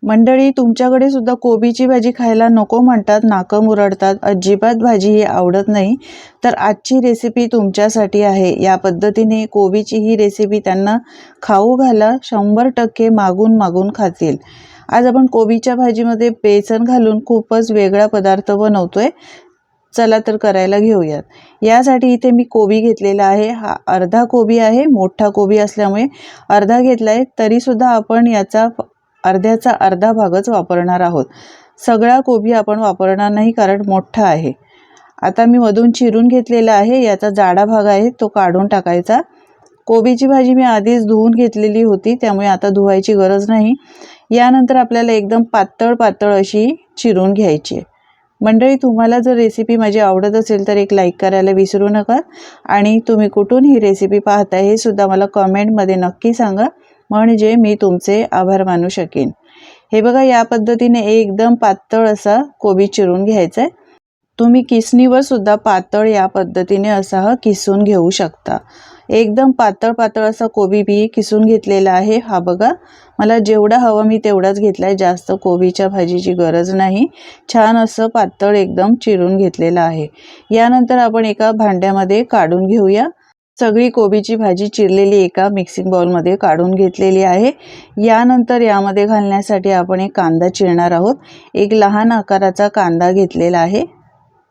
मंडळी, तुमच्याकडे सुद्धा कोबीची भाजी खायला नको म्हणतात, नाकं मुरडतात, अजिबात भाजी ही आवडत नाही, तर आजची रेसिपी तुमच्यासाठी आहे। या पद्धतीने कोबीची ही रेसिपी त्यांना खाऊ घाला, 100% मागून मागून खातील। आज आपण कोबीच्या भाजीमध्ये बेसन घालून खूपच वेगळा पदार्थ बनवतोय। चला तर करायला घेऊयात। यासाठी इथे मी कोबी घेतलेला आहे, हा अर्धा कोबी आहे। मोठा कोबी असल्यामुळे अर्धा घेतलाय, तरी सुद्धा आपण याचा अर्ध्याचा अर्धा भागच वापरणार आहोत। सगळा कोबी आपण वापरणार नाही, कारण मोठा आहे। आता मी मधून चिरून घेतलेला आहे, याचा जाडा भाग आहे तो काढून टाकायचा। कोबीची भाजी मी आधीच धुवून घेतलेली होती, त्यामुळे आता धुवायची गरज नाही। यानंतर आपल्याला एकदम पातळ पातळ अशी चिरून घ्यायची आहे। मंडळी, तुम्हाला जर रेसिपी माझी आवडत असेल तर एक लाईक करायला विसरू नका, आणि तुम्ही कुठून ही रेसिपी पाहताय हे सुद्धा मला कमेंटमध्ये नक्की सांगा, म्हणजे मी तुमचे आभार मानू शकेन। हे बघा, या पद्धतीने एकदम पातळ असा कोबी चिरून घ्यायचा आहे। तुम्ही किसणीवर सुद्धा पातळ या पद्धतीने असा किसून घेऊ शकता। एकदम पातळ पातळ असा कोबी मी किसून घेतलेला आहे। हा बघा, मला जेवढा हवा मी तेवढाच घेतलाय, जास्त कोबीच्या भाजीची गरज नाही। छान असं पातळ एकदम चिरून घेतलेला आहे। यानंतर आपण एका भांड्यामध्ये काढून घेऊया। सगळी कोबीची भाजी चिरलेली एका मिक्सिंग बाउलमध्ये काढून घेतलेली आहे। यानंतर यामध्ये घालण्यासाठी आपण एक कांदा चिरणार आहोत। एक लहान आकाराचा कांदा घेतलेला आहे,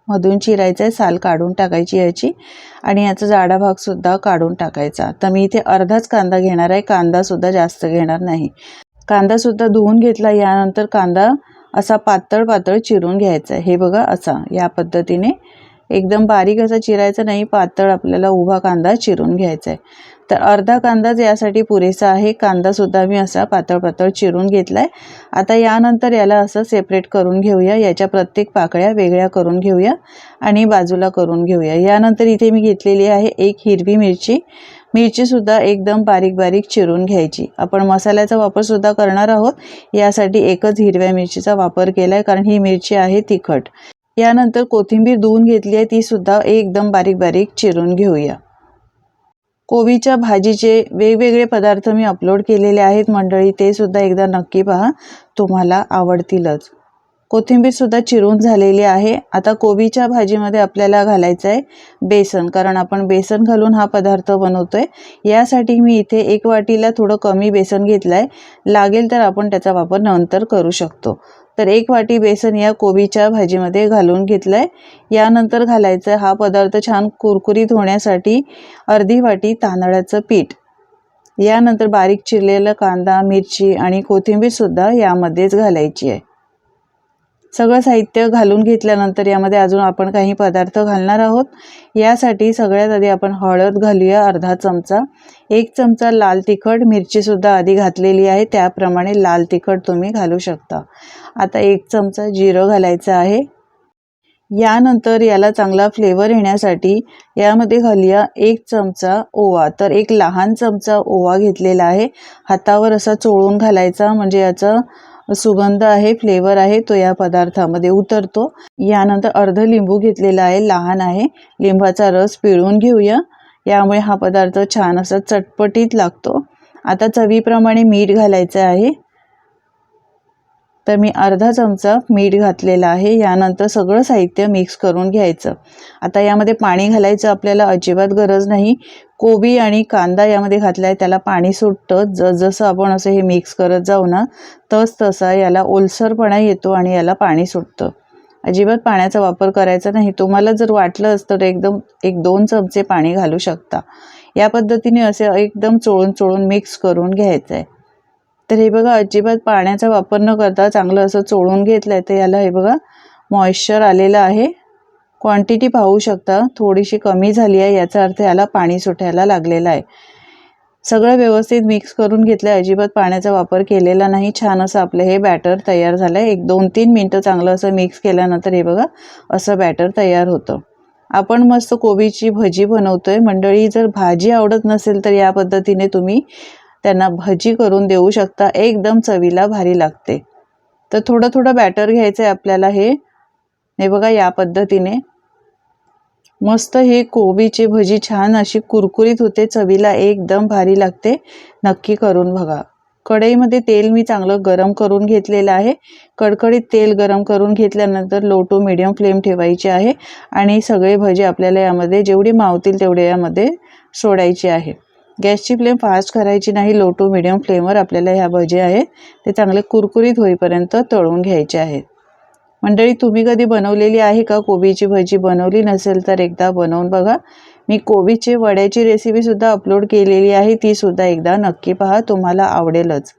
मधून चिरायचा आहे, साल काढून टाकायची याची, आणि याचा जाडा भाग सुद्धा काढून टाकायचा। तर मी इथे अर्धाच कांदा घेणार आहे, कांदा सुद्धा जास्त घेणार नाही। कांदा सुद्धा धुवून घेतला। यानंतर कांदा असा पातळ पातळ चिरून घ्यायचा आहे। हे बघा, असा या पद्धतीने एकदम बारीक असा चिरायचा नाही, पातळ आपल्याला उभा कांदा चिरून घ्यायचा आहे। तर अर्धा कांदाच यासाठी पुरेसा आहे। कांदा सुद्धा मी असा पातळ पातळ चिरून घेतलाय। आता यानंतर याला असं सेपरेट करून घेऊया, याच्या प्रत्येक पाकळ्या वेगळ्या करून घेऊया आणि बाजूला करून घेऊया। यानंतर इथे मी घेतलेली आहे एक हिरवी मिरची। मिरची सुद्धा एकदम बारीक बारीक चिरून घ्यायची। आपण मसाल्याचा वापर सुद्धा करणार आहोत, यासाठी एकच हिरव्या मिरचीचा वापर केलाय, कारण ही मिरची आहे तिखट। यानंतर कोथिंबीर धुवून घेतली आहे, ती सुद्धा एकदम बारीक बारीक चिरून घेऊया। कोबीच्या भाजीचे वेगवेगळे पदार्थ मी अपलोड केलेले आहेत मंडळी, ते सुद्धा एकदा नक्की पहा, तुम्हाला आवडतीलच। कोथिंबीर सुद्धा चिरून झालेली आहे। आता कोबीच्या भाजीमध्ये आपल्याला घालायचं आहे बेसन, कारण आपण बेसन घालून हा पदार्थ बनवतोय। यासाठी मी इथे एक वाटीला थोडं कमी बेसन घेतलंय, लागेल तर आपण त्याचा वापर नंतर करू शकतो। तर एक वाटी बेसन या कोबीच्या भाजीमध्ये घालून घेतलंय। यानंतर घालायचं हा पदार्थ छान कुरकुरीत होण्यासाठी अर्धी वाटी तांदळाचं पीठ। यानंतर बारीक चिरलेला कांदा, मिरची आणि कोथिंबीर सुद्धा यामध्येच घालायची आहे। सगळं साहित्य घालून घेतल्यानंतर यामध्ये अजून आपण काही पदार्थ घालणार आहोत। यासाठी सगळ्यात आधी आपण हळद घालूया, अर्धा चमचा। एक चमचा लाल तिखट, मिरची सुद्धा आधी घातलेली आहे, त्याप्रमाणे लाल तिखट तुम्ही घालू शकता। आता एक चमचा जिरं घालायचं आहे। यानंतर याला चांगला फ्लेवर येण्यासाठी यामध्ये घालूया एक चमचा ओवा। तर एक लहान चमचा ओवा घेतलेला आहे, हातावर असा चोळून घालायचा, म्हणजे याचा सुगंध आहे, फ्लेवर आहे, तो या पदार्थामध्ये उतरतो। यानंतर अर्ध लिंबू घेतलेला आहे, लहान आहे, लिंबाचा रस पिळून घेऊया, यामुळे हा पदार्थ छान असा चटपटीत लागतो। आता चवीप्रमाणे मीठ घालायचं आहे, तर मी अर्धा चमचा मीठ घातलेला आहे। यानंतर सगळं साहित्य मिक्स करून घ्यायचं। आता यामध्ये पाणी घालायचं आपल्याला अजिबात गरज नाही। कोबी आणि कांदा यामध्ये घातलाय, त्याला पाणी सुटतं। जसं आपण असं हे मिक्स करत जाऊ ना, तसा याला ओलसरपणा येतो आणि याला पाणी सुटतं। अजिबात पाण्याचा वापर करायचा नाही। तुम्हाला जर वाटलं तर एकदम 1-2 चमचे पाणी घालू शकता। या पद्धतीने असे एकदम चोळून चोळून मिक्स करून घ्यायचं आहे। तर हे बघा, अजिबात पाण्याचा वापर न करता चांगलं असं चोळून घेतलंय, तर याला हे बघा मॉइश्चर आलेलं आहे। क्वांटिटी पाहू शकता, थोडीशी कमी झाली आहे, याचा अर्थ याला पाणी सुटायला लागलेलं आहे। सगळं व्यवस्थित मिक्स करून घेतलंय, अजिबात पाण्याचा वापर केलेला नाही। छान असं आपलं हे बॅटर तयार झालंय। 1-2-3 मिनिटं चांगलं असं मिक्स केल्यानंतर हे बघा असं बॅटर तयार होतं। आपण मस्त कोबीची भजी बनवतोय मंडळी। जर भाजी आवडत नसेल तर या पद्धतीने तुम्ही त्यांना भजी करून देऊ शकता, एकदम चवीला भारी लागते। तर थोडं थोडं बॅटर घ्यायचं आहे आपल्याला। हे बघा, या पद्धतीने मस्त ही कोबीची भजी छान अशी कुरकुरीत होते, चवीला एकदम भारी लागते। नक्की करून बघा। कढईमध्ये तेल मी चांगलं गरम करून घेतलेलं आहे। कडकडीत तेल गरम करून घेतल्यानंतर लो टू मीडियम फ्लेम ठेवायची आहे आणि सगळे भजी आपल्याला यामध्ये जेवढी मावतील तेवढे यामध्ये सोडायचे आहे। गॅसची फ्लेम फास्ट करायची नाही, लो टू मीडियम फ्लेमवर आपल्याला ह्या भजी आहेत ते चांगले कुरकुरीत होईपर्यंत तळून घ्यायचे आहेत। मंडळी, तुम्ही कधी बनवलेली आहे का कोबीची भजी? बनवली नसेल तर एकदा बनवून बघा। मी कोबीचे वड्याची रेसिपी सुद्धा अपलोड केलेली आहे, ती सुद्धा एकदा नक्की पहा, तुम्हाला आवडेलच।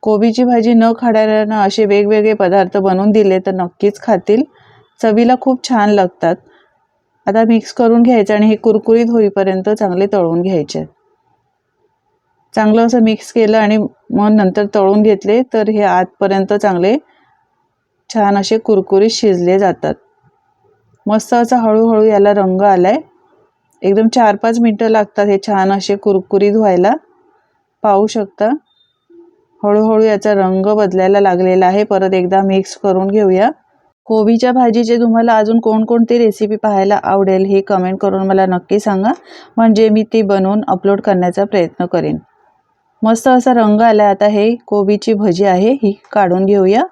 कोबीची भाजी न खाणाऱ्यांना असे वेगवेगळे पदार्थ बनवून दिले तर नक्कीच खातील, चवीला खूप छान लागतात। आता मिक्स करून घ्यायचं आणि हे कुरकुरीत होईपर्यंत चांगले तळून घ्यायचे। चांगलं असं मिक्स केलं आणि मग नंतर तळून घेतले तर हे आतपर्यंत चांगले छान असे कुरकुरीत शिजले जातात। मस्त असा हळूहळू याला रंग आलाय। एकदम 4-5 मिनिटं लागतात हे छान असे कुरकुरीत व्हायला। पाहू शकता हळूहळू याचा रंग बदलायला लागलेला आहे। परत एकदा मिक्स करून घेऊया। कोबीच्या भाजीचे तुम्हाला अजून कोणकोणती रेसिपी पाहायला आवडेल हे कमेंट करून मला नक्की सांगा, म्हणजे मी ती बनवून अपलोड करण्याचा प्रयत्न करेन। मस्त असा रंग आला। आता हे कोबीची भजी आहे ही काढून घेऊया।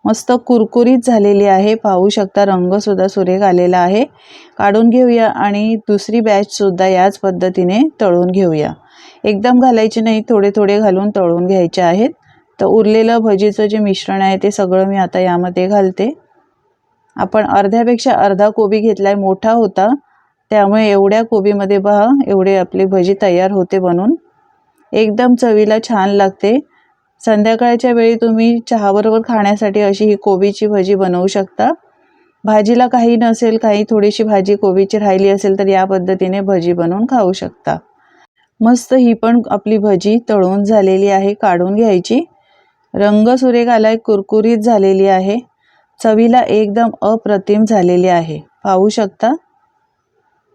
मस्त कुरकुरीत झालेली आहे, पाहू शकता रंग सुद्धा सुरेख आलेला आहे। काढून घेऊया आणि दुसरी बॅच सुद्धा याच पद्धतीने तळून घेऊया। एकदम घालायचे नाही, थोडे थोडे घालून तळून घ्यायचे आहेत। तर उरलेलं भजीचं जे मिश्रण आहे ते सगळं मी आता यामध्ये घालते। आपण अर्ध्यापेक्षा अर्धा कोबी घेतलाय, मोठा होता, त्यामुळे एवढ्या कोबीमध्ये पहा एवढे आपली भजी तयार होते बनून। एकदम चवीला छान लागते। संध्याकाळच्या वेळी तुम्ही चहाबरोबर खाण्यासाठी अशी ही कोबीची भजी बनवू शकता। भाजीला काही नसेल, काही थोडीशी भाजी कोबीची राहिली असेल तर या पद्धतीने भजी बनवून खाऊ शकता। मस्त ही पण आपली भजी तळून झालेली आहे, काढून घ्यायची। रंग सुरेख आलाय, कुरकुरीत झालेली आहे, चवीला एकदम अप्रतिम झालेली आहे। पाहू शकता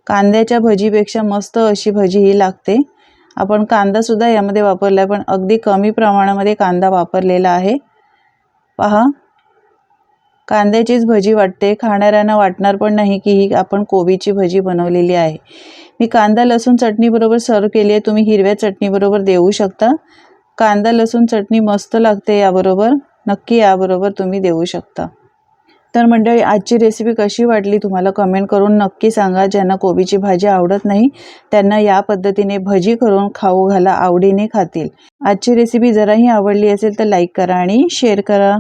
कांद्याच्या भजीपेक्षा मस्त अशी भजी ही लागते। आपण कांदा सुद्धा यामध्ये वापरलाय, पण अगदी कमी प्रमाणामध्ये कांदा वापरलेला आहे। पहा कांद्याचीच भजी वाटते, खाणाऱ्यांना वाटणार पण नाही की ही आपण कोबीची भजी बनवलेली आहे। मी कांदा लसूण चटणी बरोबर सर्व केली आहे, तुम्ही हिरव्या चटणी बरोबर देऊ शकता। कांदा लसूण चटणी मस्त लागते याबरोबर, नक्की याबरोबर तुम्ही देऊ शकता। तर मंडळी, आजची रेसिपी कशी वाटली तुम्हाला कमेंट करून नक्की सांगा। ज्यांना कोबीची भाजी आवडत नाही त्यांना या पद्धतीने भजी करून खाऊ घाला, आवडीने खातील। आजची रेसिपी जराही आवडली असेल तर लाईक करा आणि शेअर करा।